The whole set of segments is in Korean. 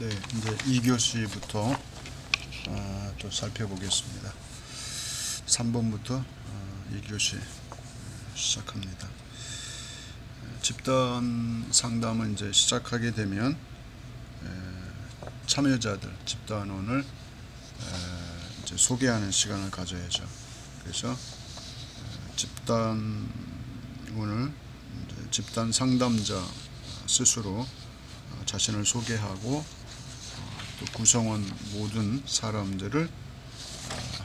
네, 이제 2교시부터 또 살펴보겠습니다. 3번부터 2교시 시작합니다. 집단 상담을 이제 시작하게 되면 참여자들, 집단원을 이제 소개하는 시간을 가져야죠. 그래서 집단원을 집단 상담자 스스로 자신을 소개하고 또 구성원 모든 사람들을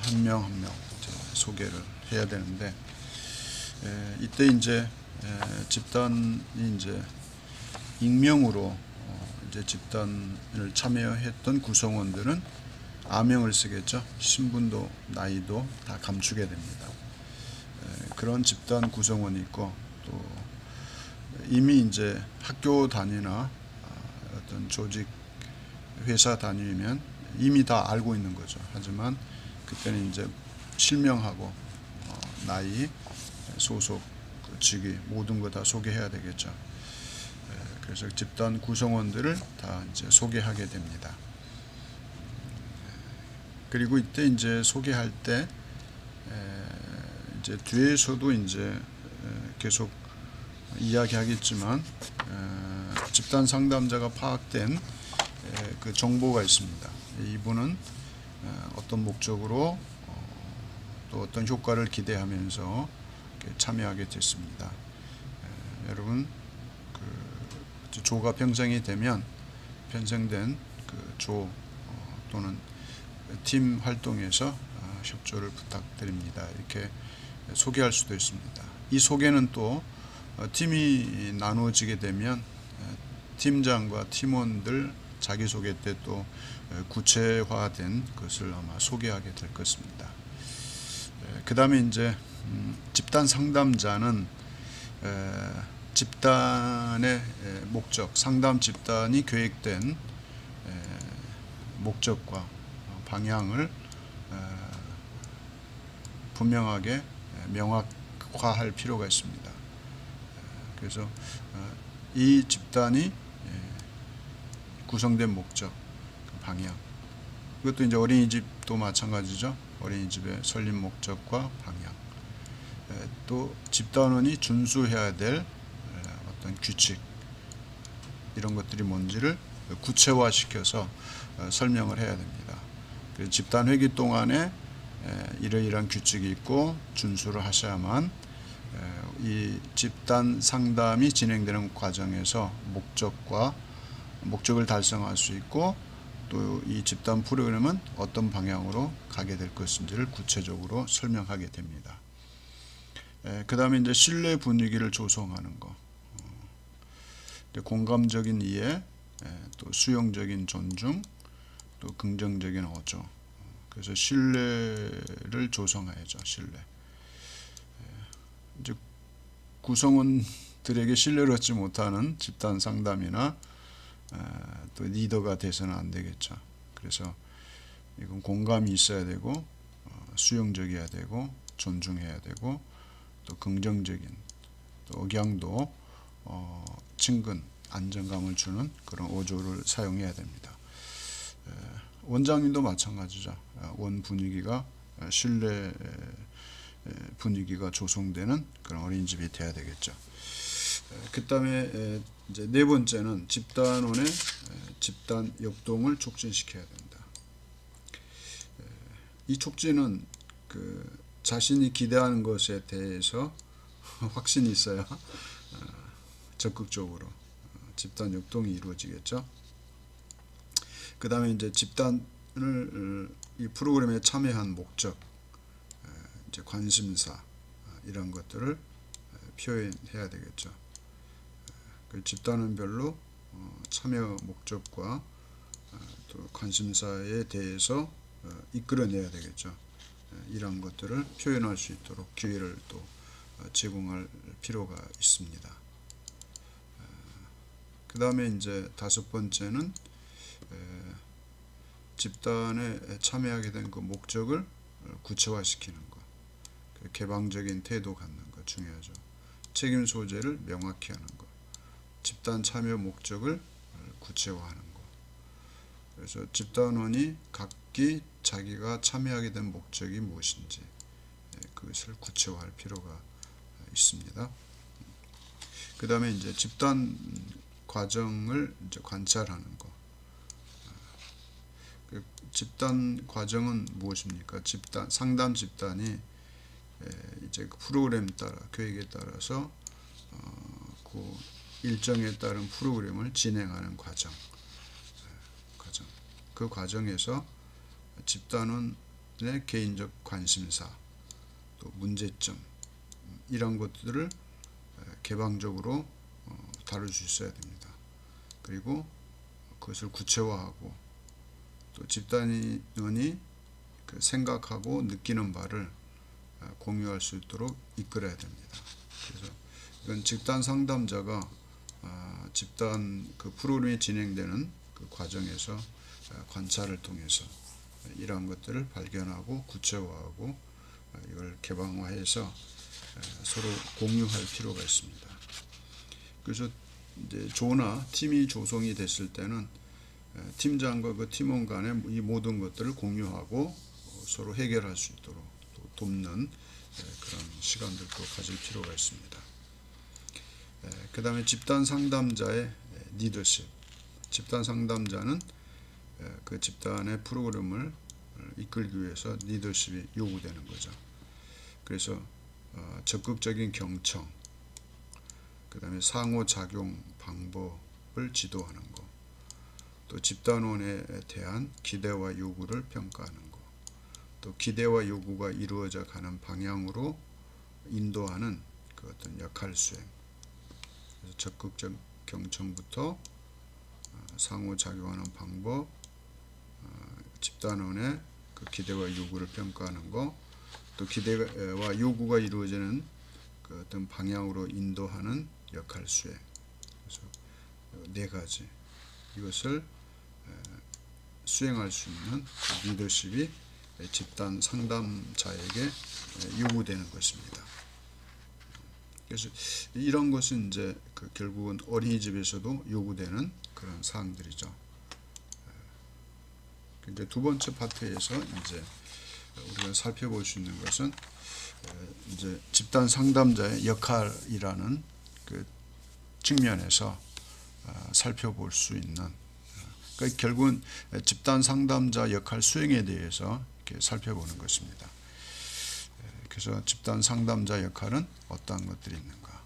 한 명 한 명 소개를 해야 되는데, 이때 이제 집단이 이제 익명으로 이제 집단을 참여했던 구성원들은 아명을 쓰겠죠. 신분도 나이도 다 감추게 됩니다. 그런 집단 구성원이 있고, 또 이미 이제 학교 단위나 어떤 조직 회사 다니면 이미 다 알고 있는 거죠. 하지만 그때는 이제 실명하고 나이, 소속, 직위 모든 거 다 소개해야 되겠죠. 그래서 집단 구성원들을 다 이제 소개하게 됩니다. 그리고 이때 이제 소개할 때 이제 뒤에서도 이제 계속 이야기하겠지만 집단 상담자가 파악된 그 정보가 있습니다. 이분은 어떤 목적으로 또 어떤 효과를 기대하면서 참여하게 됐습니다. 여러분, 그 조가 편성이 되면 편성된 그 조 또는 팀 활동에서 협조를 부탁드립니다. 이렇게 소개할 수도 있습니다. 이 소개는 또 팀이 나누어지게 되면 팀장과 팀원들 자기소개 때 또 구체화된 것을 아마 소개하게 될 것입니다. 그 다음에 이제 집단 상담자는 집단의 목적, 상담 집단이 계획된 목적과 방향을 분명하게 명확화할 필요가 있습니다. 그래서 이 집단이 구성된 목적, 방향, 이것도 이제 어린이집도 마찬가지죠. 어린이집의 설립 목적과 방향, 또 집단원이 준수해야 될 어떤 규칙, 이런 것들이 뭔지를 구체화시켜서 설명을 해야 됩니다. 그래서 집단 회기 동안에 이러이러한 규칙이 있고 준수를 하셔야만 이 집단 상담이 진행되는 과정에서 목적을 달성할 수 있고, 또 이 집단 프로그램은 어떤 방향으로 가게 될 것인지를 구체적으로 설명하게 됩니다. 그 다음에 이제 신뢰 분위기를 조성하는 거, 공감적인 이해, 또 수용적인 존중, 또 긍정적인 어조. 그래서 신뢰를 조성해야죠. 신뢰. 이제 구성원들에게 신뢰를 얻지 못하는 집단 상담이나 또 리더가 돼서는 안 되겠죠. 그래서 이건 공감이 있어야 되고, 수용적이어야 되고, 존중해야 되고, 또 긍정적인, 또 억양도 친근, 안정감을 주는 그런 어조를 사용해야 됩니다. 원장님도 마찬가지죠. 원 분위기가 신뢰 분위기가 조성되는 그런 어린이집이 돼야 되겠죠. 그 다음에 이제 네 번째는 집단원의 집단 역동을 촉진시켜야 된다. 이 촉진은 그 자신이 기대하는 것에 대해서 확신이 있어야 적극적으로 집단 역동이 이루어지겠죠. 그 다음에 이제 집단을 이 프로그램에 참여한 목적, 이제 관심사, 이런 것들을 표현해야 되겠죠. 그 집단원별로 참여 목적과 또 관심사에 대해서 이끌어내야 되겠죠. 이런 것들을 표현할 수 있도록 기회를 또 제공할 필요가 있습니다. 그 다음에 이제 다섯 번째는 집단에 참여하게 된 그 목적을 구체화시키는 것, 개방적인 태도 갖는 것 중요하죠. 책임 소재를 명확히 하는 것, 집단 참여 목적을 구체화하는 것, 그래서 집단원이 각기 자기가 참여하게 된 목적이 무엇인지 그것을 구체화할 필요가 있습니다. 그 다음에 이제 집단 과정을 이제 관찰하는 거. 그 집단 과정은 무엇입니까? 상담 집단이 이제 그 프로그램 따라 계획에 따라서 그 일정에 따른 프로그램을 진행하는 과정. 그 과정에서 집단원의 개인적 관심사, 또 문제점 이런 것들을 개방적으로 다룰 수 있어야 됩니다. 그리고 그것을 구체화하고 또 집단원이 그 생각하고 느끼는 바를 공유할 수 있도록 이끌어야 됩니다. 그래서 이건 집단 상담자가 집단 그 프로그램이 진행되는 그 과정에서 관찰을 통해서 이러한 것들을 발견하고 구체화하고 이걸 개방화해서 서로 공유할 필요가 있습니다. 그래서 이제 조나 팀이 조성이 됐을 때는 팀장과 그 팀원 간에 이 모든 것들을 공유하고 서로 해결할 수 있도록 또 돕는 그런 시간들도 가질 필요가 있습니다. 그 다음에 집단 상담자의 리더십. 집단 상담자는 그 집단의 프로그램을 이끌기 위해서 리더십이 요구되는 거죠. 그래서 적극적인 경청, 그 다음에 상호작용 방법을 지도하는 것, 또 집단원에 대한 기대와 요구를 평가하는 것, 또 기대와 요구가 이루어져 가는 방향으로 인도하는 그 어떤 역할 수행. 그래서 적극적 경청부터 상호작용하는 방법, 집단원의 그 기대와 요구를 평가하는 것, 또 기대와 요구가 이루어지는 그 어떤 방향으로 인도하는 역할 수행. 그래서 네 가지 이것을 수행할 수 있는 리더십이 집단 상담자에게 요구되는 것입니다. 그래서 이런 것은 이제 그 결국은 어린이집에서도 요구되는 그런 사항들이죠. 이제 두 번째 파트에서 이제 우리가 살펴볼 수 있는 것은 이제 집단 상담자의 역할이라는 그 측면에서 살펴볼 수 있는, 그러니까 결국은 집단 상담자 역할 수행에 대해서 이렇게 살펴보는 것입니다. 그래서 집단 상담자 역할은 어떠한 것들이 있는가.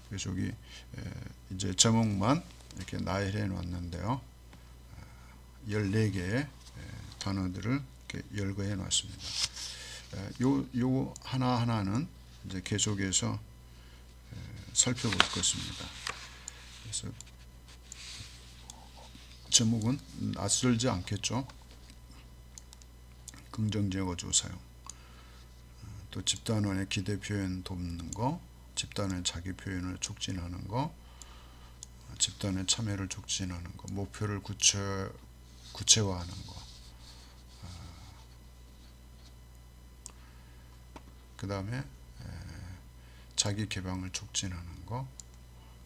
그래서 여기 이제 제목만 이렇게 나열해 놨는데요. 14개의 단어들을 이렇게 열거해 놨습니다. 요 하나하나는 이제 계속해서 살펴볼 것입니다. 그래서 제목은 낯설지 않겠죠. 긍정적어 조사용, 또 집단원의 기대 표현 돕는 거, 집단의 자기 표현을 촉진하는 거, 집단의 참여를 촉진하는 거, 목표를 구체화하는 거, 그 다음에 자기 개방을 촉진하는 거,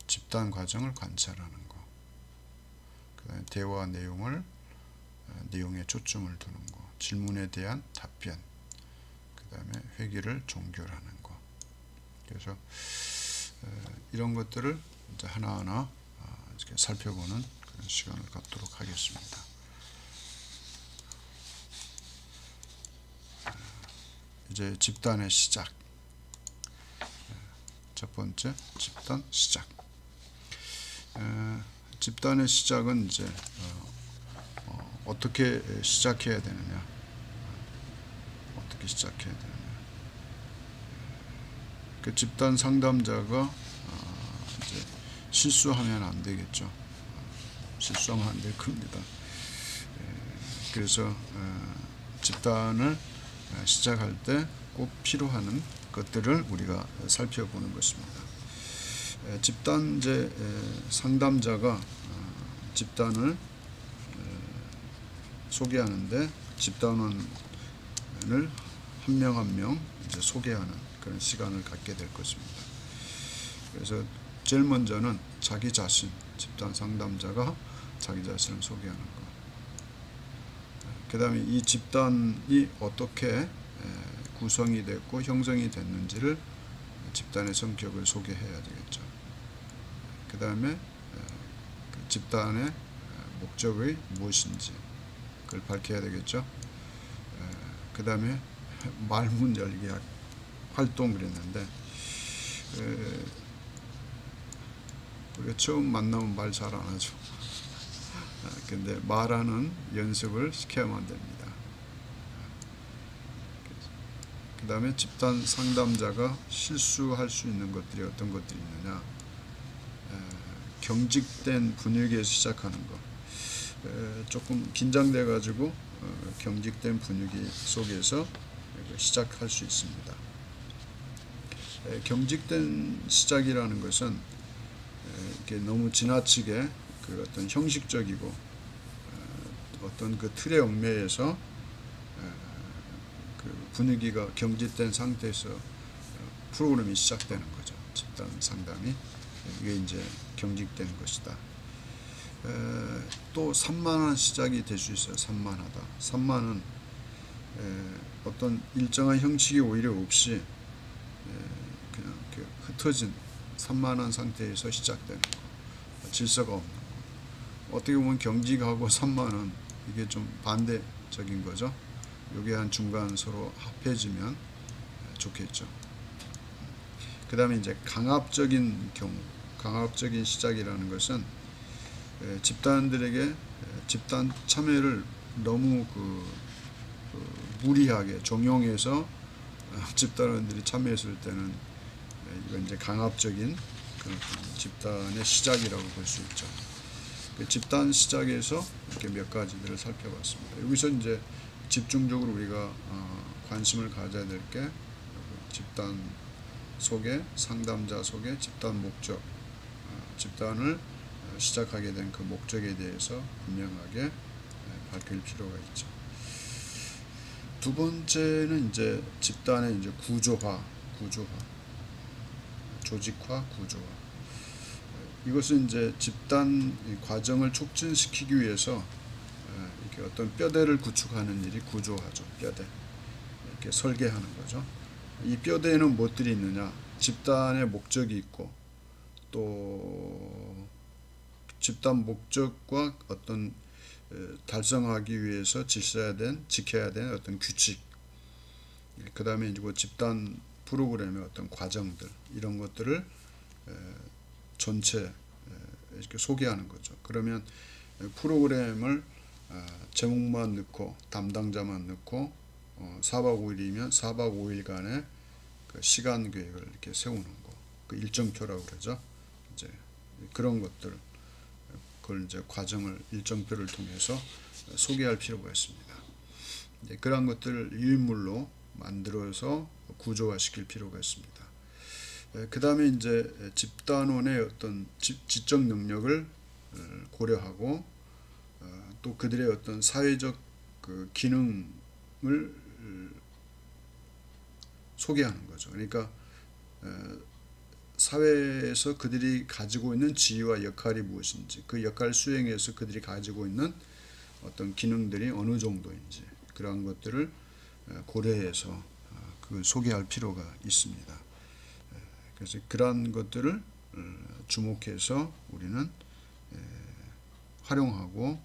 집단 과정을 관찰하는 거, 그 다음에 대화 내용에 초점을 두는 거, 질문에 대한 답변, 그 다음에 회기를 종결하는 거. 그래서 이런 것들을 이제 하나하나 이렇게 살펴보는 그런 시간을 갖도록 하겠습니다. 이제 집단의 시작. 첫 번째, 집단 시작. 집단의 시작은 이제 어떻게 시작해야 되느냐, 어떻게 시작해야 되느냐. 그 집단 상담자가 이제 실수하면 안 되겠죠. 실수하면 안 될 겁니다. 그래서 집단을 시작할 때 꼭 필요한 것들을 우리가 살펴보는 것입니다. 집단 상담자가 집단을 소개하는데 집단원을 한 명 한 명 이제 소개하는 그런 시간을 갖게 될 것입니다. 그래서 제일 먼저는 자기 자신, 집단 상담자가 자기 자신을 소개하는 것. 그 다음에 이 집단이 어떻게 구성이 됐고 형성이 됐는지를 집단의 성격을 소개해야 되겠죠. 그 다음에 그 집단의 목적이 무엇인지 그걸 밝혀야 되겠죠. 그 다음에 말문 열기 활동 그랬는데 우리가 처음 만나면 말 잘 안 하죠. 근데 말하는 연습을 시켜야만 됩니다. 그 다음에 집단 상담자가 실수할 수 있는 것들이 어떤 것들이 있느냐. 경직된 분위기에서 시작하는 거. 조금 긴장돼 가지고 경직된 분위기 속에서 시작할 수 있습니다. 경직된 시작이라는 것은 이렇게 너무 지나치게 그 어떤 형식적이고 어떤 그 틀에 얽매여서 그 분위기가 경직된 상태에서 프로그램이 시작되는 거죠. 집단 상담이. 이게 이제 경직된 것이다. 또 산만한 시작이 될 수 있어요. 산만하다. 산만은 어떤 일정한 형식이 오히려 없이 그냥 이렇게 흩어진 산만한 상태에서 시작되는 거. 질서가 없는 거. 어떻게 보면 경직하고 산만은 이게 좀 반대적인 거죠. 요게 한 중간 서로 합해지면 좋겠죠. 그 다음에 이제 강압적인 경우, 강압적인 시작이라는 것은 집단들에게 집단 참여를 너무 무리하게 종용해서 집단원들이 참여했을 때는 이건 이제 강압적인 그런 집단의 시작이라고 볼 수 있죠. 그 집단 시작에서 이렇게 몇 가지들을 살펴봤습니다. 여기서 이제 집중적으로 우리가 관심을 가져야 될 게 집단 속에 상담자 속에 집단 목적, 집단을 시작하게 된 그 목적에 대해서 분명하게 밝힐 필요가 있죠. 두 번째는 이제 집단의 이제 구조화, 조직화, 구조화. 이것은 이제 집단 과정을 촉진시키기 위해서 이렇게 어떤 뼈대를 구축하는 일이 구조화죠. 뼈대. 이렇게 설계하는 거죠. 이 뼈대에는 무엇들이 있느냐? 집단의 목적이 있고 또 집단 목적과 어떤 달성하기 위해서 지켜야 된 어떤 규칙, 그 다음에 이제 집단 프로그램의 어떤 과정들, 이런 것들을 전체 이렇게 소개하는 거죠. 그러면 프로그램을 제목만 넣고 담당자만 넣고 4박 5일이면 4박 5일간의 그 시간 계획을 이렇게 세우는 거, 그 일정표라고 그러죠. 이제 그런 것들, 그걸 이제 과정을 일정표를 통해서 소개할 필요가 있습니다. 그러한 것들을 유인물로 만들어서 구조화시킬 필요가 있습니다. 그 다음에 이제 집단원의 어떤 지적 능력을 고려하고 또 그들의 어떤 사회적 그 기능을 소개하는 거죠. 그러니까 사회에서 그들이 가지고 있는 지위와 역할이 무엇인지, 그 역할 수행에서 그들이 가지고 있는 어떤 기능들이 어느 정도인지, 그러한 것들을 고려해서 그 소개할 필요가 있습니다. 그래서 그러한 것들을 주목해서 우리는 활용하고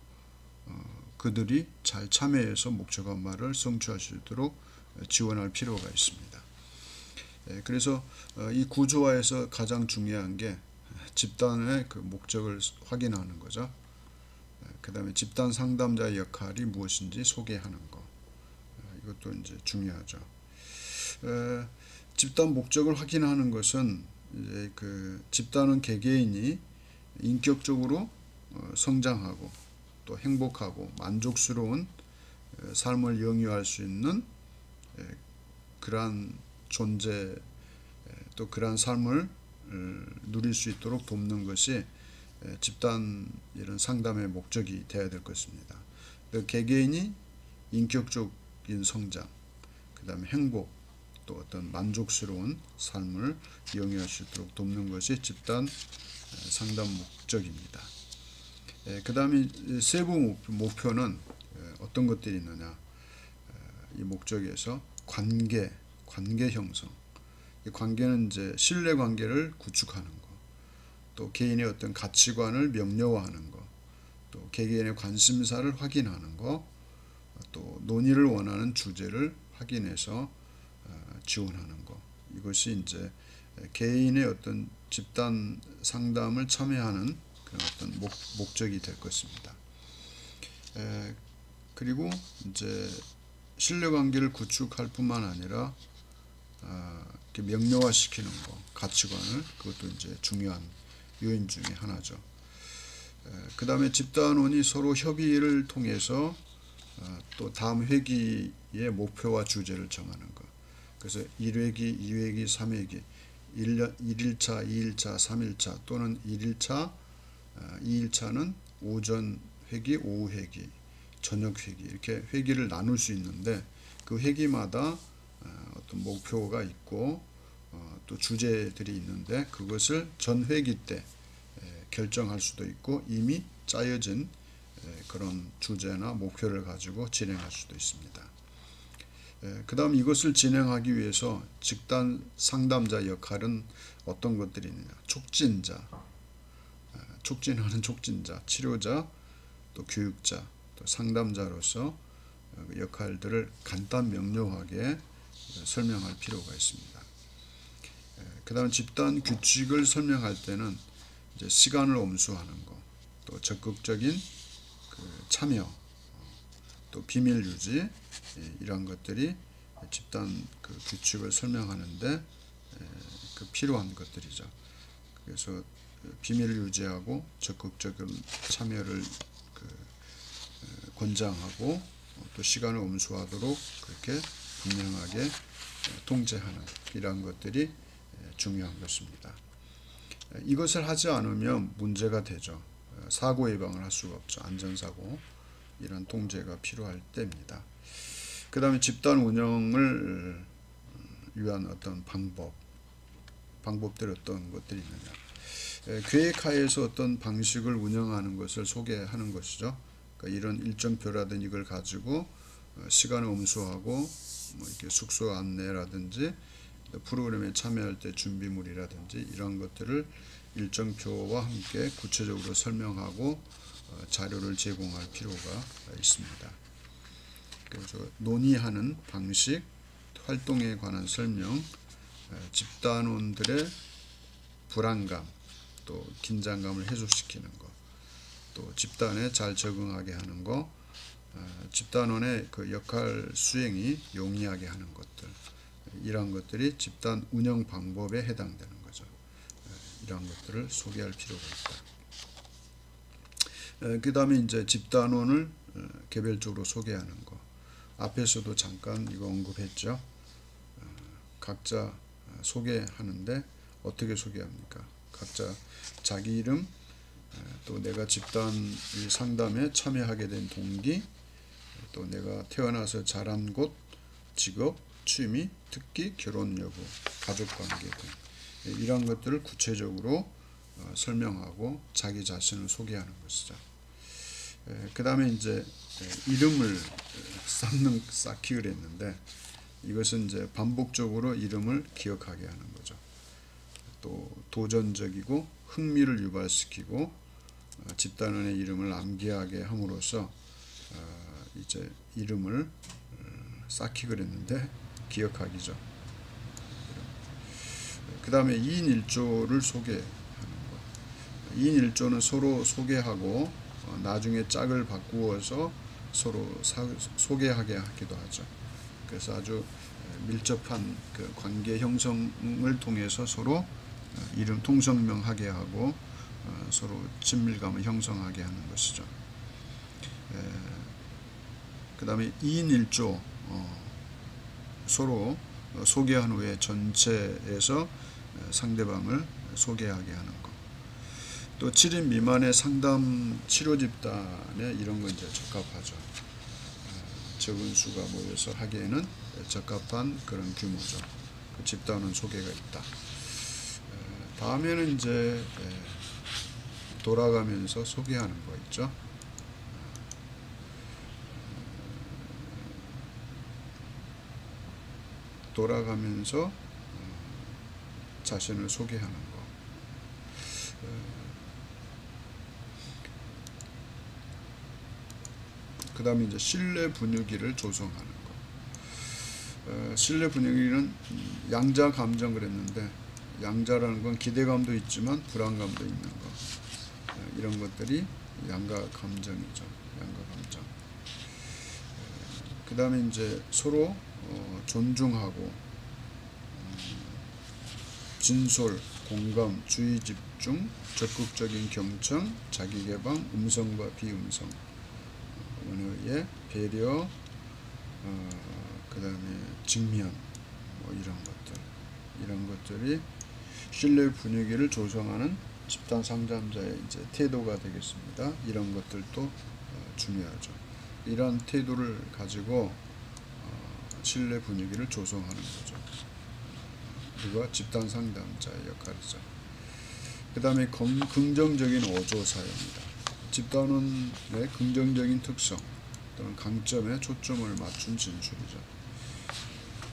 그들이 잘 참여해서 목적업무를 성취할 수 있도록 지원할 필요가 있습니다. 그래서 이 구조화에서 가장 중요한 게 집단의 그 목적을 확인하는 거죠. 그 다음에 집단 상담자의 역할이 무엇인지 소개하는 거. 이것도 이제 중요하죠. 집단 목적을 확인하는 것은 이제 그 집단은 개개인이 인격적으로 성장하고 또 행복하고 만족스러운 삶을 영위할 수 있는 그러한 존재, 또 그러한 삶을 누릴 수 있도록 돕는 것이 집단 이런 상담의 목적이 되어야 될 것입니다. 개개인이 인격적인 성장, 그 다음에 행복, 또 어떤 만족스러운 삶을 영위할 수 있도록 돕는 것이 집단 상담 목적입니다. 그 다음에 세부 목표는 어떤 것들이 있느냐. 이 목적에서 관계 형성. 이 관계는 이제 신뢰 관계를 구축하는 거, 또 개인의 어떤 가치관을 명료화하는 거, 또 개개인의 관심사를 확인하는 거, 또 논의를 원하는 주제를 확인해서 지원하는 거. 이것이 이제 개인의 어떤 집단 상담을 참여하는 그런 어떤 목적이 될 것입니다. 그리고 이제 신뢰관계를 구축할 뿐만 아니라 명료화시키는 거, 가치관을, 그것도 이제 중요한 요인 중에 하나죠. 그 다음에 집단원이 서로 협의를 통해서 또 다음 회기의 목표와 주제를 정하는 것. 그래서 1회기, 2회기, 3회기, 1일차, 2일차, 3일차 또는 1일차, 2일차는 오전 회기, 오후 회기, 저녁 회기, 이렇게 회기를 나눌 수 있는데 그 회기마다 어떤 목표가 있고 또 주제들이 있는데 그것을 전 회기 때 결정할 수도 있고 이미 짜여진 그런 주제나 목표를 가지고 진행할 수도 있습니다. 그 다음 이것을 진행하기 위해서 집단 상담자 역할은 어떤 것들이 있느냐. 촉진자, 촉진하는 촉진자, 치료자, 또 교육자, 또 상담자로서 역할들을 간단 명료하게 설명할 필요가 있습니다. 그 다음 집단 규칙을 설명할 때는 이제 시간을 엄수하는 것, 또 적극적인 참여, 또 비밀 유지, 이러한 것들이 집단 규칙을 설명하는데 필요한 것들이죠. 그래서 비밀을 유지하고 적극적인 참여를 권장하고 또 시간을 엄수하도록 그렇게 분명하게 통제하는 이러한 것들이 중요한 것입니다. 이것을 하지 않으면 문제가 되죠. 사고 예방을 할 수가 없죠. 안전사고, 이런 통제가 필요할 때입니다. 그 다음에 집단 운영을 위한 어떤 방법들이 어떤 것들이 있느냐. 계획하에서 어떤 방식을 운영하는 것을 소개하는 것이죠. 그러니까 이런 일정표라든지 이걸 가지고 시간을 엄수하고 이렇게 숙소 안내라든지 프로그램에 참여할 때 준비물이라든지 이런 것들을 일정표와 함께 구체적으로 설명하고 자료를 제공할 필요가 있습니다. 그래서 논의하는 방식, 활동에 관한 설명, 집단원들의 불안감, 또 긴장감을 해소시키는 것, 또 집단에 잘 적응하게 하는 것, 집단원의 그 역할 수행이 용이하게 하는 것들, 이러한 것들이 집단 운영 방법에 해당되는 거죠. 이러한 것들을 소개할 필요가 있다. 그 다음에 이제 집단원을 개별적으로 소개하는 것. 앞에서도 잠깐 이거 언급했죠. 각자 소개하는데 어떻게 소개합니까? 각자 자기 이름, 또 내가 집단 상담에 참여하게 된 동기, 또 내가 태어나서 자란 곳, 직업, 취미, 특기, 결혼 여부, 가족관계 등 이러한 것들을 구체적으로 설명하고 자기 자신을 소개하는 것이죠. 그 다음에 이제 이름을 쌓기 그랬는데 이것은 이제 반복적으로 이름을 기억하게 하는 거죠. 또 도전적이고 흥미를 유발시키고 집단원의 이름을 암기하게 함으로써 이제 이름을 쌓기 그랬는데 기억하기죠. 그 다음에 2인 1조를 소개하는 것. 2인 1조는 서로 소개하고 나중에 짝을 바꾸어서 서로 소개하게 하기도 하죠. 그래서 아주 밀접한 그 관계 형성을 통해서 서로 이름 통성명하게 하고 서로 친밀감을 형성하게 하는 것이죠. 그 다음에 2인 1조 서로 소개한 후에 전체에서 상대방을 소개하게 하는 것. 또 7인 미만의 상담 치료 집단에 이런 건 이제 적합하죠. 적은 수가 모여서 하기에는 적합한 그런 규모죠. 그 집단은 소개가 있다. 다음에는 이제 돌아가면서 소개하는 거 있죠. 돌아가면서 자신을 소개하는 거. 그 다음에 이제 신뢰 분위기를 조성하는 거. 신뢰 분위기는 양자 감정 그랬는데, 양자라는 건 기대감도 있지만 불안감도 있는 거. 이런 것들이 양가 감정이죠. 양가 감정. 그 다음에 이제 서로 존중하고, 진솔, 공감, 주의 집중, 적극적인 경청, 자기개방, 음성과 비음성, 언어의 배려, 그 다음에 직면, 뭐 이런 것들이 신뢰 분위기를 조성하는 집단 상담자의 이제 태도가 되겠습니다. 이런 것들도 중요하죠. 이런 태도를 가지고 신뢰 분위기를 조성하는 거죠. 이거 집단 상담자의 역할이죠. 그 다음에 긍정적인 어조 사용입니다. 집단원의 긍정적인 특성 또는 강점에 초점을 맞춘 진술이죠.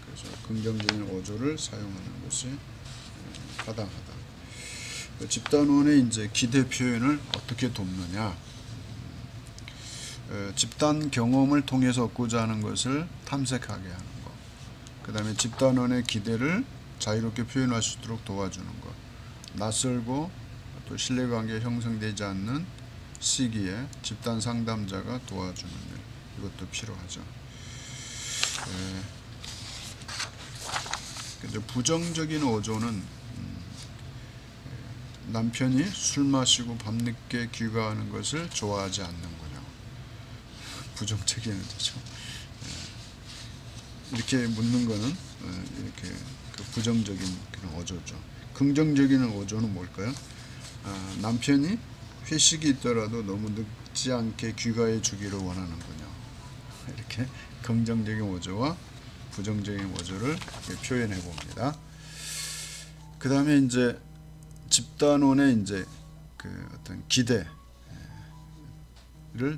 그래서 긍정적인 어조를 사용하는 것이 타당하다. 집단원의 이제 기대 표현을 어떻게 돕느냐? 집단 경험을 통해서 얻고자 하는 것을 탐색하게 하는 것. 그 다음에 집단원의 기대를 자유롭게 표현할 수 있도록 도와주는 것. 낯설고 또 신뢰관계 형성되지 않는 시기에 집단 상담자가 도와주는 일. 이것도 필요하죠. 부정적인 어조는 남편이 술 마시고 밤늦게 귀가하는 것을 좋아하지 않는군요. 부정적인 어조죠. 이렇게 묻는 거는 이렇게 그 부정적인 그런 어조죠. 긍정적인 어조는 뭘까요? 남편이 회식이 있더라도 너무 늦지 않게 귀가해 주기를 원하는군요. 이렇게 긍정적인 어조와 부정적인 어조를 표현해 봅니다. 그 다음에 이제 집단원의 이제 그 어떤 기대를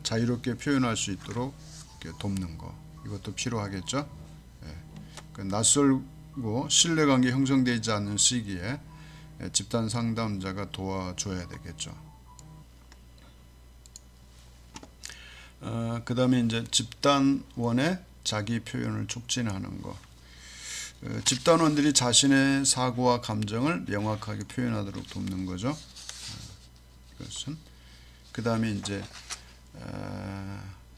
자유롭게 표현할 수 있도록 돕는 거. 이것도 필요하겠죠. 낯설고 신뢰관계 형성되지 않는 시기에 집단 상담자가 도와줘야 되겠죠. 그 다음에 이제 집단원의 자기 표현을 촉진하는 것. 집단원들이 자신의 사고와 감정을 명확하게 표현하도록 돕는 거죠. 이것은 그 다음에 이제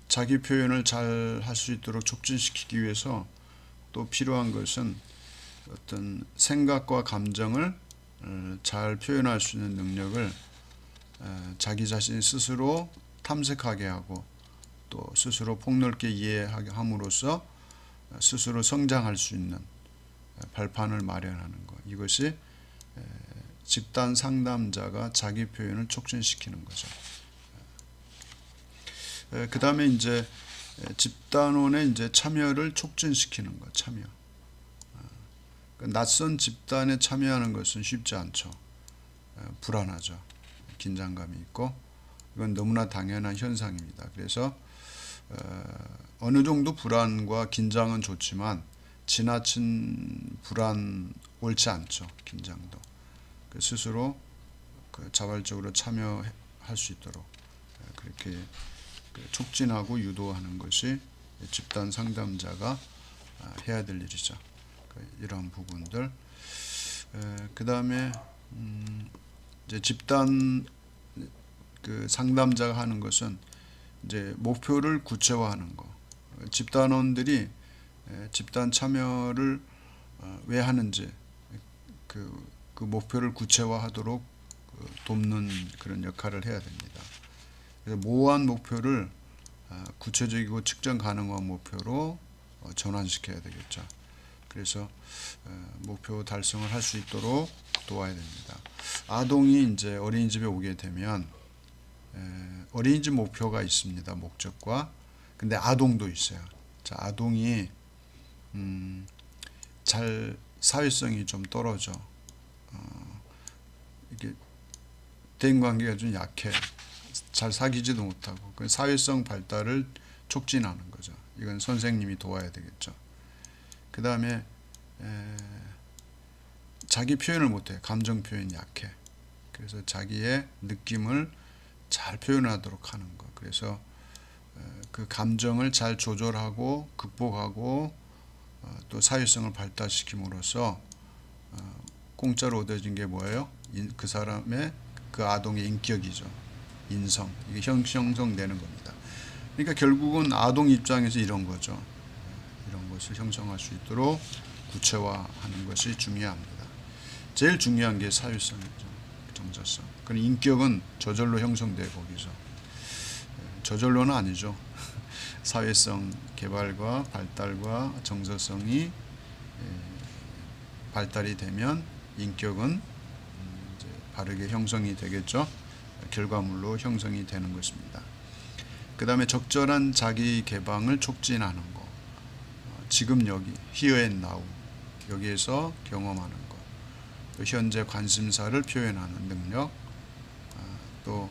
자기 표현을 잘 할 수 있도록 촉진시키기 위해서 또 필요한 것은 어떤 생각과 감정을 잘 표현할 수 있는 능력을 자기 자신 스스로 탐색하게 하고 또 스스로 폭넓게 이해하게 함으로써 스스로 성장할 수 있는 발판을 마련하는 것. 이것이 집단 상담자가 자기 표현을 촉진시키는 거죠. 그 다음에 이제 집단원의 이제 참여를 촉진시키는 것. 참여. 낯선 집단에 참여하는 것은 쉽지 않죠. 불안하죠. 긴장감이 있고 이건 너무나 당연한 현상입니다. 그래서 어느 정도 불안과 긴장은 좋지만 지나친 불안 옳지 않죠. 긴장도. 스스로 자발적으로 참여할 수 있도록 그렇게 촉진하고 유도하는 것이 집단 상담자가 해야 될 일이죠. 이런 부분들. 그 다음에 이제 집단 상담자가 하는 것은 이제 목표를 구체화하는 거. 집단원들이 집단 참여를 왜 하는지 그 목표를 구체화하도록 돕는 그런 역할을 해야 됩니다. 그래서 모호한 목표를 구체적이고 측정 가능한 목표로 전환시켜야 되겠죠. 그래서 목표 달성을 할 수 있도록 도와야 됩니다. 아동이 이제 어린이집에 오게 되면 어린이집 목표가 있습니다. 목적과. 근데 아동도 있어요. 자, 아동이 잘 사회성이 좀 떨어져. 이게 대인관계가 좀 약해. 잘 사귀지도 못하고 그 사회성 발달을 촉진하는 거죠. 이건 선생님이 도와야 되겠죠. 그 다음에 자기 표현을 못해. 감정 표현이 약해. 그래서 자기의 느낌을 잘 표현하도록 하는 거. 그래서 그 감정을 잘 조절하고 극복하고 또 사회성을 발달시킴으로써 공짜로 얻어진 게 뭐예요? 그 사람의 그 아동의 인격이죠. 인성. 이게 형성되는 겁니다. 그러니까 결국은 아동 입장에서 이런 거죠. 이런 것을 형성할 수 있도록 구체화하는 것이 중요합니다. 제일 중요한 게 사회성이죠. 정서성. 그 인격은 저절로 형성돼 거기서. 저절로는 아니죠. 사회성 개발과 발달과 정서성이 발달이 되면 인격은 이제 바르게 형성이 되겠죠. 결과물로 형성이 되는 것입니다. 그 다음에 적절한 자기 개방을 촉진하는 것. 지금 여기, here and now. 여기에서 경험하는 것. 또 현재 관심사를 표현하는 능력. 또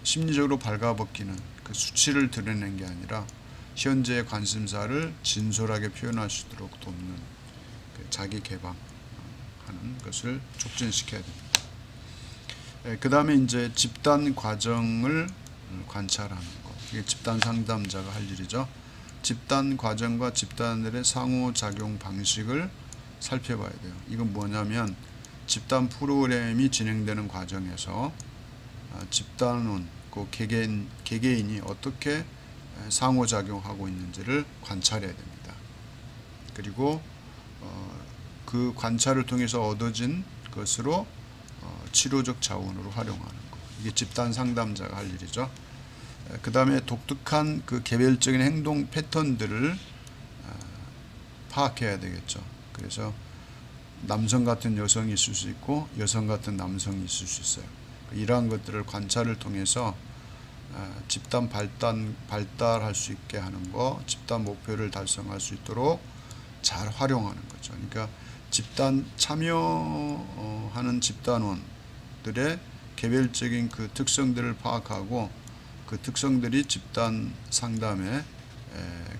심리적으로 발가벗기는 그 수치를 드러내는 게 아니라 현재의 관심사를 진솔하게 표현할 수 있도록 돕는 그 자기 개방하는 것을 촉진시켜야 됩니다. 그 다음에 이제 집단 과정을 관찰하는 것. 이게 집단 상담자가 할 일이죠. 집단 과정과 집단들의 상호작용 방식을 살펴봐야 돼요. 이건 뭐냐면 집단 프로그램이 진행되는 과정에서 집단원, 그 개개인이 어떻게 상호작용하고 있는지를 관찰해야 됩니다. 그리고 그 관찰을 통해서 얻어진 것으로 치료적 자원으로 활용하는 것. 이게 집단 상담자가 할 일이죠. 그 다음에 독특한 그 개별적인 행동 패턴들을 파악해야 되겠죠. 그래서 남성 같은 여성이 있을 수 있고 여성 같은 남성이 있을 수 있어요. 이러한 것들을 관찰을 통해서 집단 발달할 수 있게 하는 거, 집단 목표를 달성할 수 있도록 잘 활용하는 거죠. 그러니까 집단 참여하는 집단원들의 개별적인 그 특성들을 파악하고 그 특성들이 집단 상담에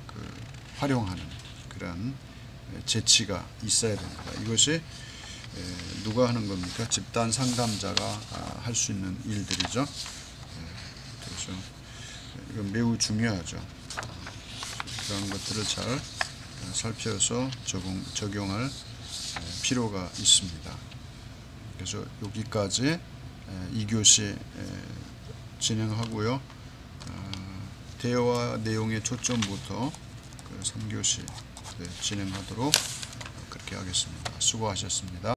그 활용하는 그런 재치가 있어야 됩니다. 이것이 누가 하는 겁니까? 집단 상담자가 할 수 있는 일들이죠. 그래서 이건 매우 중요하죠. 그런 것들을 잘 살펴서 적용할 필요가 있습니다. 그래서 여기까지 2교시 진행하고요. 대화 내용의 초점부터 그 3교시 진행하도록 그렇게 하겠습니다. 수고하셨습니다.